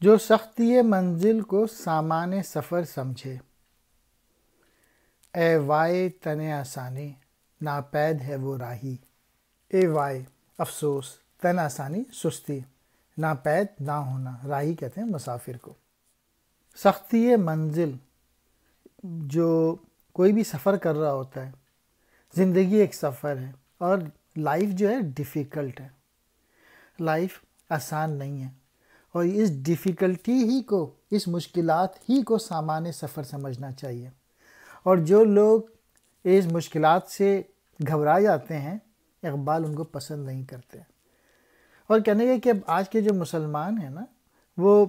جو سختی منزل کو سامان سفر سمجھے، اے وائے تن آسانی ناپید ہے وہ راہی۔ اے وائے افسوس، تن آسانی سستی، ناپید نہ ہونا، راہی کہتے ہیں مسافر کو۔ سختی منزل، جو کوئی بھی سفر کر رہا ہوتا ہے، زندگی ایک سفر ہے اور لائف جو ہے ڈیفیکلٹ ہے، لائف آسان نہیں ہے، اور اس ڈیفیکلٹی ہی کو، اس مشکلات ہی کو سامان سفر سمجھنا چاہیے۔ اور جو لوگ اس مشکلات سے گھبرا جاتے ہیں، اقبال ان کو پسند نہیں کرتے، اور کہنے گے کہ آج کے جو مسلمان ہیں نا، وہ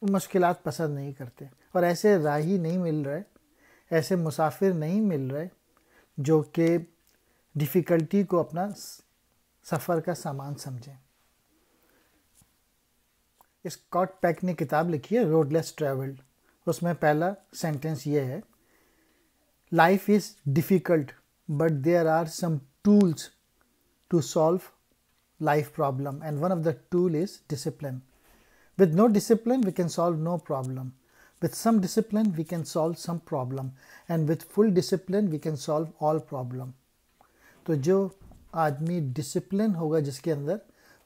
مشکلات پسند نہیں کرتے، اور ایسے راہی نہیں مل رہے، ایسے مسافر نہیں مل رہے جو کہ ڈیفیکلٹی کو اپنا سفر کا سامان سمجھیں۔ اسکاٹ پیک نے کتاب لکھی ہے روڈ لیس ٹریولڈ، اس میں پہلا سینٹنس یہ ہے: life is difficult but there are some tools to solve life problem and one of the tool is discipline. With no discipline, we can solve no problem. With some discipline, we can solve some problem. And with full discipline, we can solve all problem. تو جو آدمی discipline ہوگا جس کے اندر،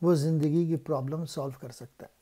وہ زندگی کی problem solve کر سکتا ہے۔